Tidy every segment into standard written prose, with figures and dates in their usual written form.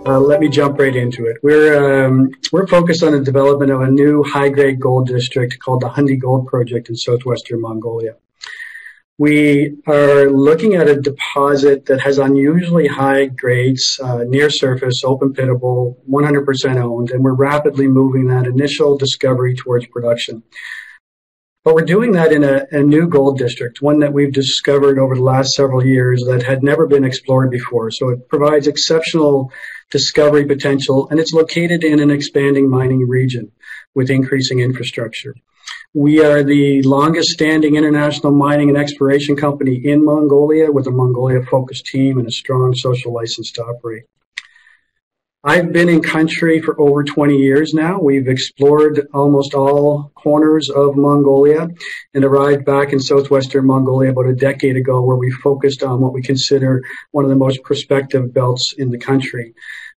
Let me jump right into it. We're focused on the development of a new high-grade gold district called the Hundy Gold Project in southwestern Mongolia. We are looking at a deposit that has unusually high grades, near surface, open pitable, 100% owned, and we're rapidly moving that initial discovery towards production. But we're doing that in a new gold district, one that we've discovered over the last several years that had never been explored before. So it provides exceptional discovery potential, and it's located in an expanding mining region with increasing infrastructure. We are the longest standing international mining and exploration company in Mongolia with a Mongolia-focused team and a strong social license to operate. I've been in country for over 20 years now. We've explored almost all corners of Mongolia and arrived back in southwestern Mongolia about a decade ago, where we focused on what we consider one of the most prospective belts in the country.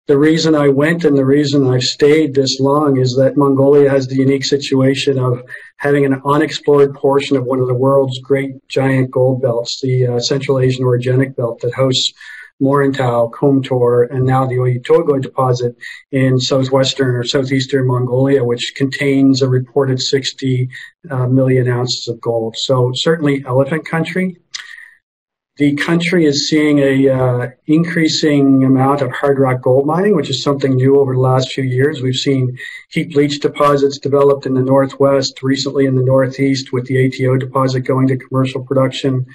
The reason I went and the reason I've stayed this long is that Mongolia has the unique situation of having an unexplored portion of one of the world's great giant gold belts, the Central Asian Orogenic Belt that hosts Morantau, Komtor, and now the Oyu-Tolgoi deposit in southwestern or southeastern Mongolia, which contains a reported 60 million ounces of gold. So certainly elephant country. The country is seeing a increasing amount of hard rock gold mining, which is something new over the last few years. We've seen heap leach deposits developed in the northwest, recently in the northeast, with the ATO deposit going to commercial production.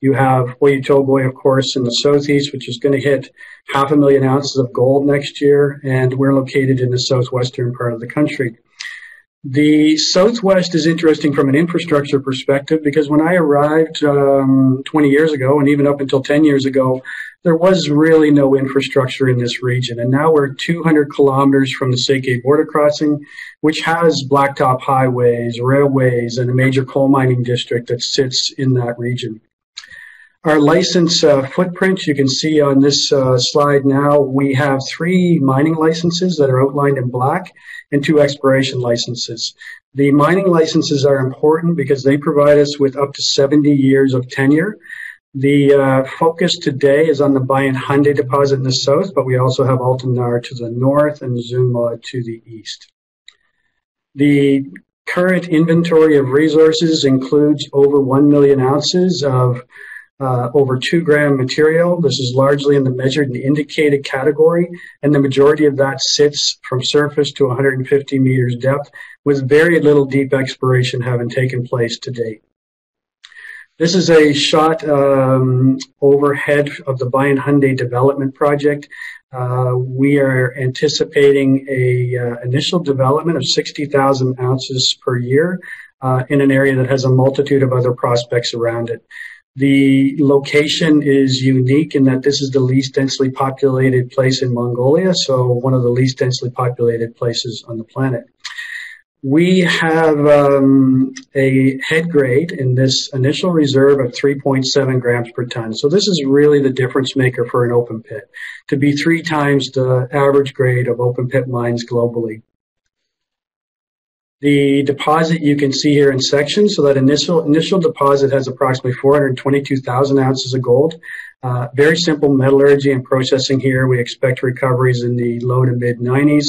You have Oyu-Tolgoi, of course, in the southeast, which is going to hit 500,000 ounces of gold next year, and we're located in the southwestern part of the country. The Southwest is interesting from an infrastructure perspective because when I arrived 20 years ago, and even up until 10 years ago, there was really no infrastructure in this region. And now we're 200 kilometers from the Seke border crossing, which has blacktop highways, railways, and a major coal mining district that sits in that region. Our license footprint, you can see on this slide now, we have 3 mining licenses that are outlined in black and 2 exploration licenses. The mining licenses are important because they provide us with up to 70 years of tenure. The focus today is on the Bayan Hundy deposit in the south, but we also have Altanar to the north and Zunla to the east. The current inventory of resources includes over 1 million ounces of over 2 gram material. This is largely in the measured and indicated category, and the majority of that sits from surface to 150 meters depth, with very little deep exploration having taken place to date. This is a shot overhead of the Bayan Hundy development project. We are anticipating a initial development of 60,000 ounces per year in an area that has a multitude of other prospects around it. The location is unique in that this is the least densely populated place in Mongolia, so one of the least densely populated places on the planet. We have a head grade in this initial reserve of 3.7 grams per ton. So this is really the difference maker for an open pit, to be 3 times the average grade of open pit mines globally. The deposit you can see here in sections. So that initial deposit has approximately 422,000 ounces of gold. Very simple metallurgy and processing here. We expect recoveries in the low to mid 90s,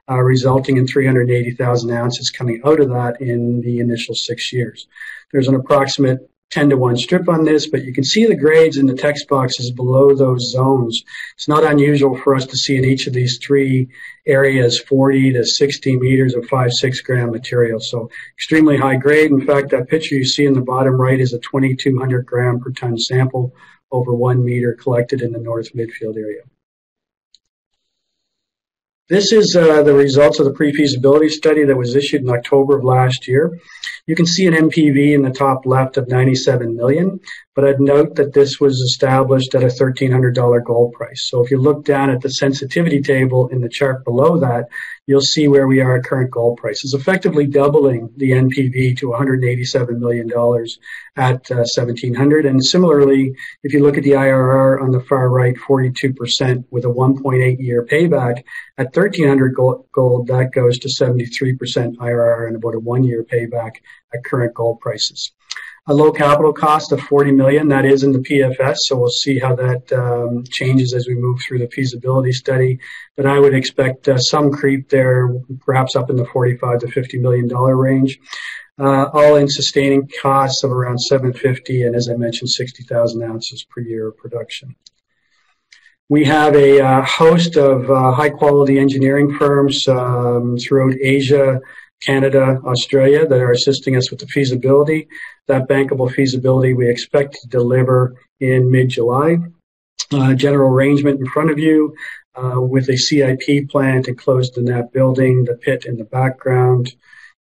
resulting in 380,000 ounces coming out of that in the initial 6 years. There's an approximate 10-to-1 strip on this, but you can see the grades in the text boxes below those zones. It's not unusual for us to see in each of these 3 areas 40 to 60 meters of 5-6 gram material. So extremely high grade. In fact, that picture you see in the bottom right is a 2,200 gram per ton sample over 1 meter collected in the North Midfield area. This is the results of the pre-feasibility study that was issued in October of last year. You can see an NPV in the top left of 97 million, but I'd note that this was established at a $1,300 gold price. So if you look down at the sensitivity table in the chart below that, you'll see where we are at current gold prices, effectively doubling the NPV to $187 million at 1,700. And similarly, if you look at the IRR on the far right, 42% with a 1.8-year payback, at 1,300 gold, that goes to 73% IRR and about a 1-year payback at current gold prices. A low capital cost of $40 million. That is in the PFS, so we'll see how that changes as we move through the feasibility study. But I would expect some creep there, perhaps up in the $45 to $50 million range. All-in sustaining costs of around $750, and as I mentioned, 60,000 ounces per year of production. We have a host of high-quality engineering firms throughout Asia, Canada, Australia that are assisting us with the feasibility. That bankable feasibility we expect to deliver in mid-July. General arrangement in front of you with a CIP plant enclosed in that building, the pit in the background.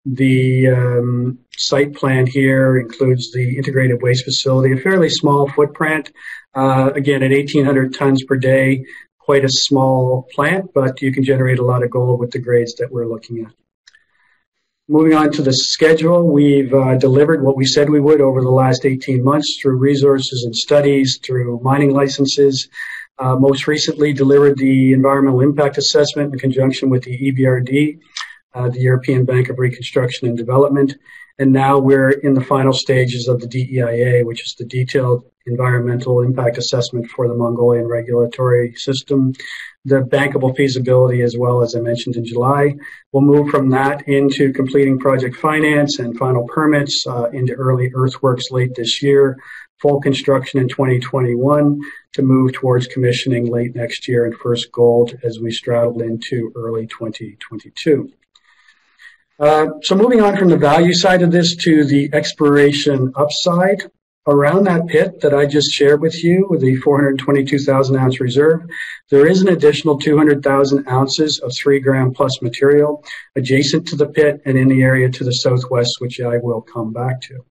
The site plan here includes the integrated waste facility, a fairly small footprint. Again, at 1,800 tons per day, quite a small plant, but you can generate a lot of gold with the grades that we're looking at. Moving on to the schedule, we've delivered what we said we would over the last 18 months through resources and studies, through mining licenses. Most recently delivered the environmental impact assessment in conjunction with the EBRD, the European Bank of Reconstruction and Development. And now we're in the final stages of the DEIA, which is the Detailed Environmental Impact Assessment for the Mongolian regulatory system. The bankable feasibility as well, as I mentioned in July. We'll move from that into completing project finance and final permits into early earthworks late this year, full construction in 2021 to move towards commissioning late next year and first gold as we straddle into early 2022. So moving on from the value side of this to the exploration upside, around that pit that I just shared with you with the 422,000 ounce reserve, there is an additional 200,000 ounces of 3 gram plus material adjacent to the pit and in the area to the southwest, which I will come back to.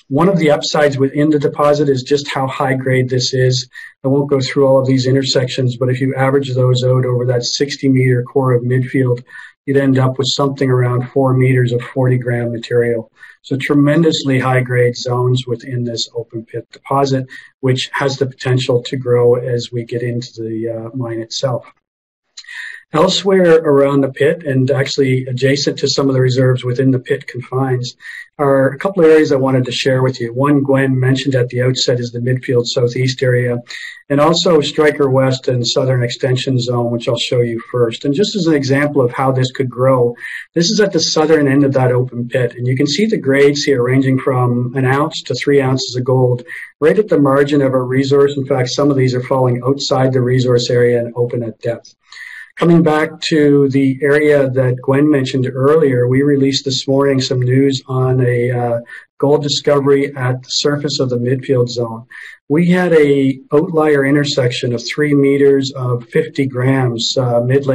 One of the upsides within the deposit is just how high grade this is. I won't go through all of these intersections, but if you average those out over that 60 meter core of midfield, you'd end up with something around 4 meters of 40 gram material. So tremendously high grade zones within this open pit deposit, which has the potential to grow as we get into the mine itself. Elsewhere around the pit, and actually adjacent to some of the reserves within the pit confines, are a couple of areas I wanted to share with you. One Gwen mentioned at the outset is the midfield southeast area, and also Striker West and Southern Extension Zone, which I'll show you first. And just as an example of how this could grow, this is at the southern end of that open pit, and you can see the grades here ranging from 1 ounce to 3 ounces of gold, right at the margin of our resource. In fact, some of these are falling outside the resource area and open at depth. Coming back to the area that Gwen mentioned earlier, we released this morning some news on a gold discovery at the surface of the midfield zone. We had a outlier intersection of 3 meters of 50 grams mid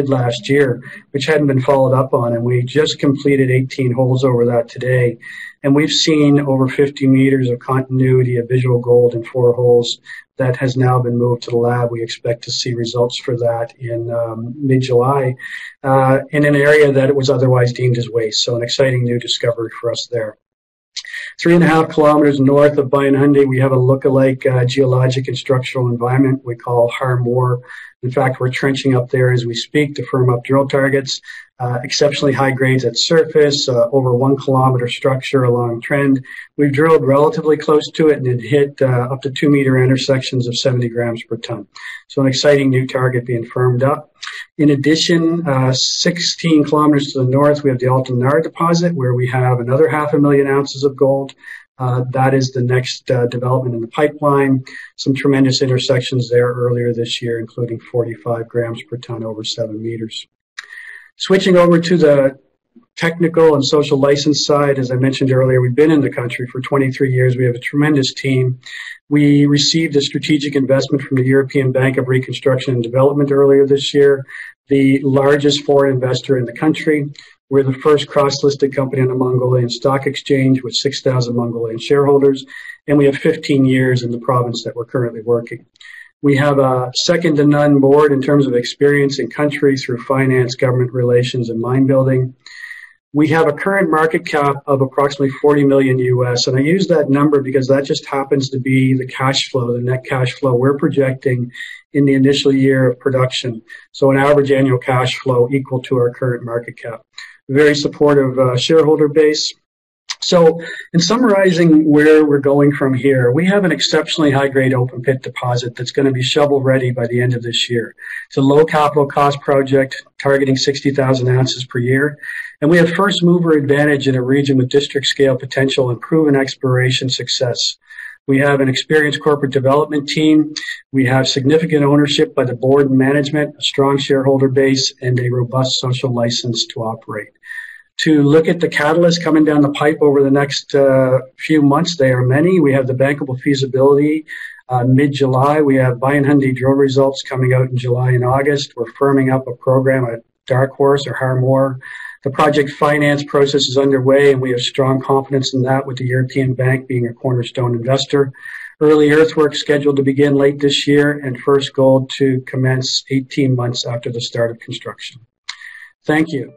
last year, which hadn't been followed up on, and we just completed 18 holes over that today. And we've seen over 50 meters of continuity of visual gold in 4 holes that has now been moved to the lab. We expect to see results for that in mid-July in an area that it was otherwise deemed as waste. So an exciting new discovery for us there. 3.5 kilometers north of Bayanhunde, we have a look-alike geologic and structural environment we call Harmore. In fact, we're trenching up there as we speak to firm up drill targets. Exceptionally high grades at surface, over 1 kilometer structure along trend. We've drilled relatively close to it and it hit up to 2 meter intersections of 70 grams per ton. So an exciting new target being firmed up. In addition, 16 kilometers to the north, we have the Altanar deposit where we have another 500,000 ounces of gold. That is the next development in the pipeline. Some tremendous intersections there earlier this year, including 45 grams per ton over 7 meters. Switching over to the technical and social license side, as I mentioned earlier, we've been in the country for 23 years. We have a tremendous team. We received a strategic investment from the European Bank of Reconstruction and Development earlier this year, the largest foreign investor in the country. We're the first cross-listed company on the Mongolian Stock Exchange with 6,000 Mongolian shareholders, and we have 15 years in the province that we're currently working. We have a second-to-none board in terms of experience in country through finance, government relations, and mine building. We have a current market cap of approximately 40 million US, and I use that number because that just happens to be the cash flow, the net cash flow we're projecting in the initial year of production. So an average annual cash flow equal to our current market cap. Very supportive shareholder base. So in summarizing where we're going from here, we have an exceptionally high-grade open pit deposit that's going to be shovel-ready by the end of this year. It's a low capital cost project targeting 60,000 ounces per year. And we have first mover advantage in a region with district scale potential and proven exploration success. We have an experienced corporate development team. We have significant ownership by the board and management, a strong shareholder base, and a robust social license to operate. To look at the catalysts coming down the pipe over the next few months, they are many. We have the bankable feasibility mid-July. We have Bayan-Hundy drill results coming out in July and August. We're firming up a program at Dark Horse or Harmore. The project finance process is underway, and we have strong confidence in that, with the European Bank being a cornerstone investor. Early earthwork scheduled to begin late this year, and first gold to commence 18 months after the start of construction. Thank you.